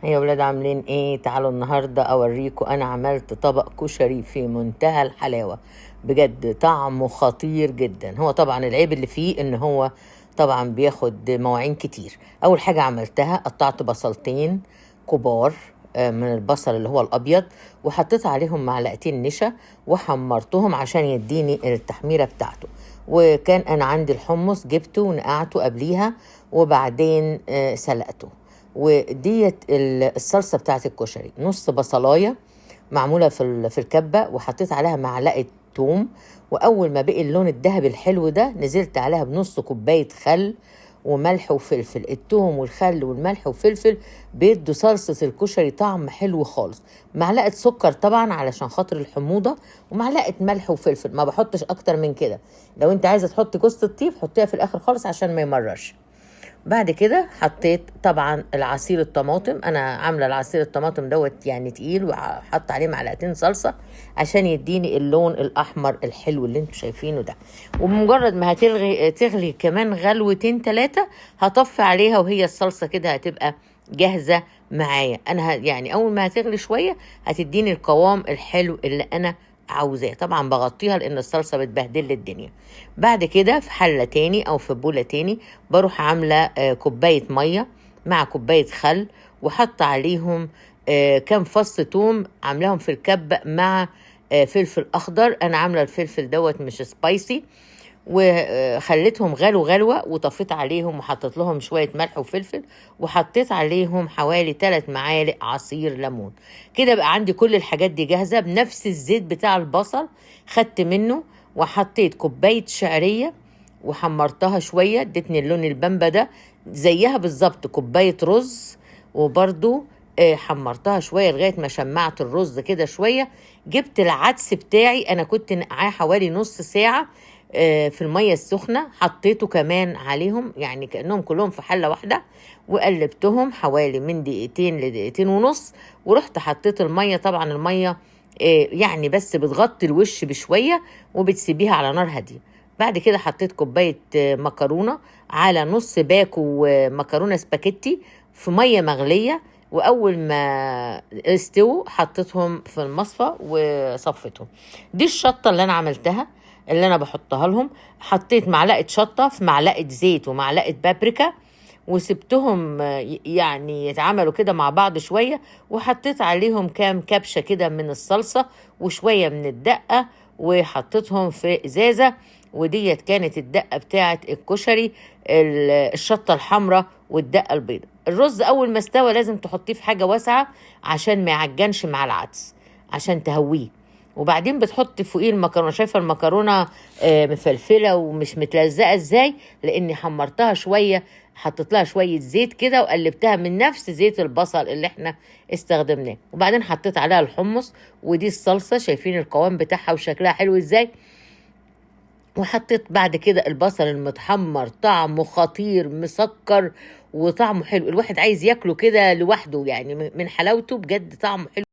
يا ولاد عاملين ايه؟ تعالوا النهارده اوريكم انا عملت طبق كشري في منتهى الحلاوه. بجد طعمه خطير جدا. هو طبعا العيب اللي فيه ان هو طبعا بياخد مواعين كتير. اول حاجه عملتها قطعت بصلتين كبار، من البصل اللي هو الابيض، وحطيت عليهم معلقتين نشا وحمرتهم عشان يديني التحميره بتاعته. وكان انا عندي الحمص جبته ونقعته قبليها وبعدين سلقته. وديت الصلصه بتاعت الكشري، نص بصلايه معموله في الكبه، وحطيت عليها معلقه توم. واول ما بقي اللون الذهبي الحلو ده نزلت عليها بنص كوبايه خل وملح وفلفل. التوم والخل والملح وفلفل بيدوا صلصه الكشري طعم حلو خالص. معلقه سكر طبعا علشان خاطر الحموضه، ومعلقه ملح وفلفل، ما بحطش اكتر من كده. لو انت عايزه تحط جوز الطيب حطيها في الاخر خالص عشان ما يمررش. بعد كده حطيت طبعا العصير الطماطم. انا عامله العصير الطماطم دوت يعني تقيل، وحط عليه معلقتين صلصه عشان يديني اللون الاحمر الحلو اللي انتوا شايفينه ده. وبمجرد ما تغلي كمان غلوتين 3 هطفي عليها، وهي الصلصه كده هتبقى جاهزه معايا. انا يعني اول ما هتغلي شويه هتديني القوام الحلو اللي انا عاوزاه. طبعا بغطيها لان الصلصه بتبهدل الدنيا. بعد كده في حله تاني او في بوله تاني بروح عامله كوبايه ميه مع كوبايه خل، وحط عليهم كام فص توم عاملاهم في الكبه مع فلفل اخضر. انا عامله الفلفل دوت مش سبايسي، وخليتهم غلوة وطفيت عليهم وحطيت لهم شوية ملح وفلفل، وحطيت عليهم حوالي 3 معالق عصير ليمون. كده بقى عندي كل الحاجات دي جاهزة. بنفس الزيت بتاع البصل خدت منه وحطيت كوباية شعرية وحمرتها شوية، ادتني اللون البامبا ده. زيها بالظبط كوباية رز، وبرضو حمرتها شوية لغاية ما شمعت الرز كده شوية. جبت العدس بتاعي، أنا كنت نقعاه حوالي نص ساعة في المية السخنة، حطيته كمان عليهم يعني كأنهم كلهم في حلة واحدة، وقلبتهم حوالي من دقيقتين لدقيقتين ونص. ورحت حطيت المية. طبعا المية يعني بس بتغطي الوش بشوية وبتسيبيها على نار هادية. بعد كده حطيت كوباية مكرونة على نص باكو مكرونة سباكيتي في مية مغلية، واول ما استووا حطيتهم في المصفى وصفتهم. دي الشطة اللي انا عملتها اللي انا بحطها لهم. حطيت معلقة شطة في معلقة زيت ومعلقة بابريكا، وسبتهم يعني يتعاملوا كده مع بعض شوية، وحطيت عليهم كام كبشة كده من الصلصة وشوية من الدقة، وحطيتهم في ازازة. وديت كانت الدقة بتاعت الكشري، الشطة الحمراء والدقة البيضاء. الرز اول ما استوى لازم تحطيه في حاجة واسعة عشان ما يعجنش مع العدس، عشان تهويه. وبعدين بتحط فوقيه المكرونه. شايفه المكرونه مفلفله ومش متلزقه ازاي؟ لاني حمرتها شويه، حطيت لها شويه زيت كده وقلبتها من نفس زيت البصل اللي احنا استخدمناه. وبعدين حطيت عليها الحمص، ودي الصلصه. شايفين القوام بتاعها وشكلها حلو ازاي؟ وحطيت بعد كده البصل المتحمر، طعمه خطير مسكر وطعمه حلو. الواحد عايز ياكله كده لوحده يعني من حلاوته، بجد طعمه حلو.